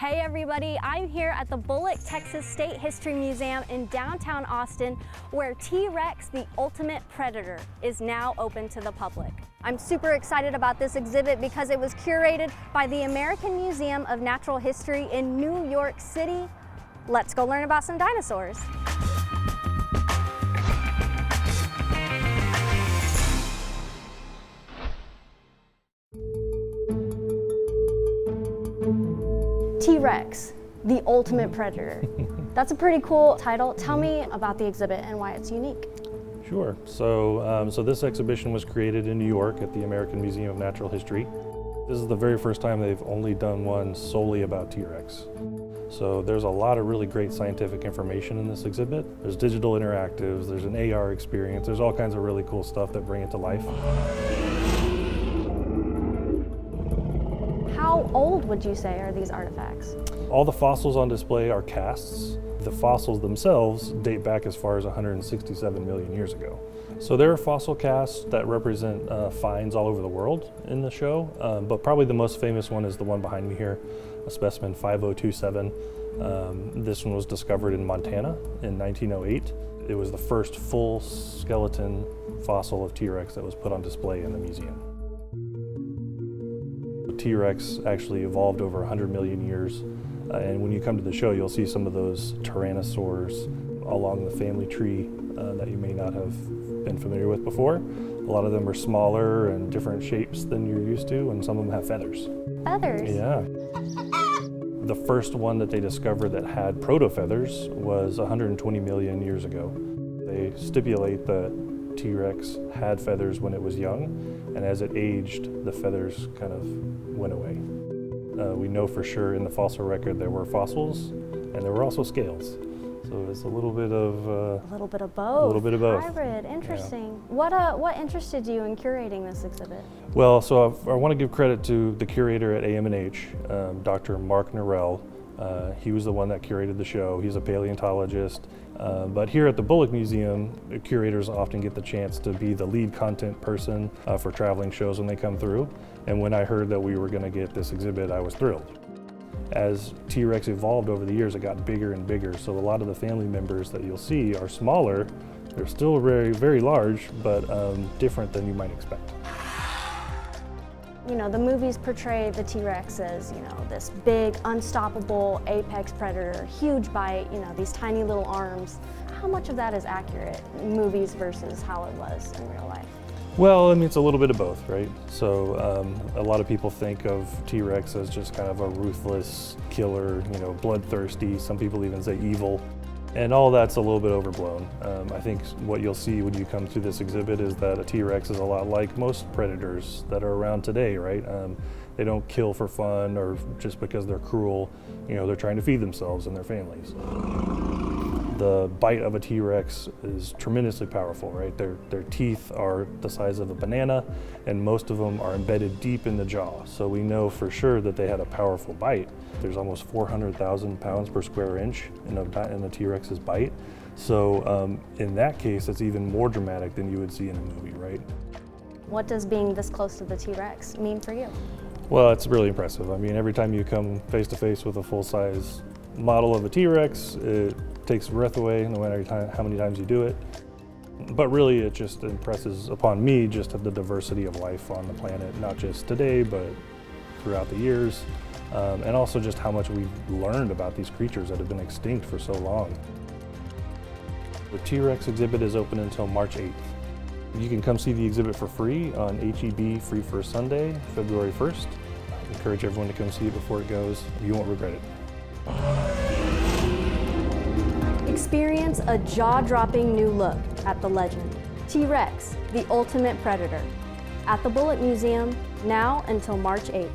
Hey everybody, I'm here at the Bullock, Texas State History Museum in downtown Austin, where T-Rex, the ultimate predator, is now open to the public. I'm super excited about this exhibit because it was curated by the American Museum of Natural History in New York City. Let's go learn about some dinosaurs. T-Rex, the ultimate predator. That's a pretty cool title. Tell me about the exhibit and why it's unique. Sure. So this exhibition was created in New York at the American Museum of Natural History. This is the very first time they've only done one solely about T-Rex. So there's a lot of really great scientific information in this exhibit. There's digital interactives, there's an AR experience, there's all kinds of really cool stuff that bring it to life. How old would you say are these artifacts? All the fossils on display are casts. The fossils themselves date back as far as 167 million years ago. So there are fossil casts that represent finds all over the world in the show, but probably the most famous one is the one behind me here, a specimen 5027. This one was discovered in Montana in 1908. It was the first full skeleton fossil of T-Rex that was put on display in the museum. T-Rex actually evolved over 100 million years, and when you come to the show, you'll see some of those Tyrannosaurs along the family tree that you may not have been familiar with before. A lot of them are smaller and different shapes than you're used to, and some of them have feathers. Feathers? Yeah. The first one that they discovered that had proto-feathers was 120 million years ago. They stipulate that T-Rex had feathers when it was young, and as it aged, the feathers kind of went away. We know for sure in the fossil record there were fossils, and there were also scales. So it's a little bit of a little bit of both. A little bit of both. Hybrid. Interesting. Yeah. What interested you in curating this exhibit? Well, so I want to give credit to the curator at AM&H, Dr. Mark Norell. He was the one that curated the show. He's a paleontologist. But here at the Bullock Museum, the curators often get the chance to be the lead content person for traveling shows when they come through. And when I heard that we were going to get this exhibit, I was thrilled. As T-Rex evolved over the years, it got bigger and bigger. So a lot of the family members that you'll see are smaller. They're still very, very large, but different than you might expect. You know, the movies portray the T-Rex as, you know, this big, unstoppable apex predator, huge bite, you know, these tiny little arms. How much of that is accurate in movies versus how it was in real life? Well, I mean, it's a little bit of both, right? So a lot of people think of T-Rex as just kind of a ruthless killer, you know, bloodthirsty. Some people even say evil. And all that's a little bit overblown. I think what you'll see when you come to this exhibit is that a T-Rex is a lot like most predators that are around today, right? They don't kill for fun or just because they're cruel. You know, they're trying to feed themselves and their families. The bite of a T-Rex is tremendously powerful, right? Their teeth are the size of a banana, and most of them are embedded deep in the jaw. So we know for sure that they had a powerful bite. There's almost 400,000 pounds per square inch in a T-Rex's bite. So in that case, it's even more dramatic than you would see in a movie, right? What does being this close to the T-Rex mean for you? Well, it's really impressive. I mean, every time you come face to face with a full-size model of a T-Rex, it takes breath away no matter how many times you do it. But really it just impresses upon me just the diversity of life on the planet, not just today, but throughout the years. And also just how much we've learned about these creatures that have been extinct for so long. The T-Rex exhibit is open until March 8th. You can come see the exhibit for free on HEB Free First Sunday, February 1st. I encourage everyone to come see it before it goes. You won't regret it. Experience a jaw-dropping new look at the legend, T-Rex, the ultimate predator, at the Bullock Museum, now until March 8th.